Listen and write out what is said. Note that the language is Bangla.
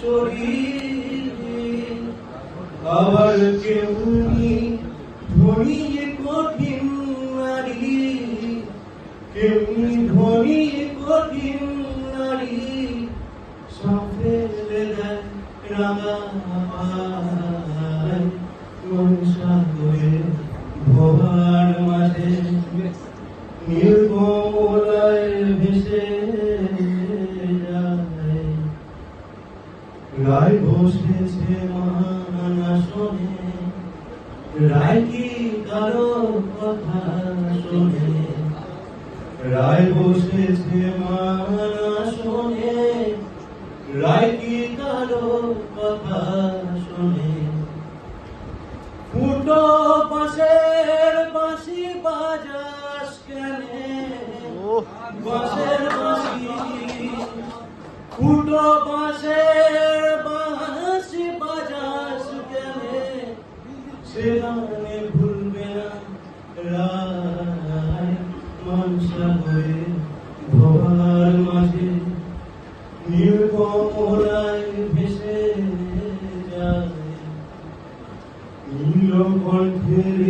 শরীর আবার কেমনি ধনী কঠিন নারী, কেমনি ধনী কঠিন নারী সাফেলে দেয় রাঙা পায় কোন সাগরে ভোগার মাঝে নির্মলায় ভেসে যায়। রায় বসেছে মহান আসনে, রায় কি কারো কথা শোনে? রায় বসেছে মহান আসনে, রায় কি কারো কথা শোনে? ফুটো বাঁশের বাঁশি বাজাস কেনে? বাঁশের বাঁশি ফুটো বাঁশের বাঁশি বাজাস কেনে? সে গানে ভুলবে না রায় মনসা হয়ে ভোগার মাঝে নির্মলায় ভেসে যায়। নীলকণ্ঠের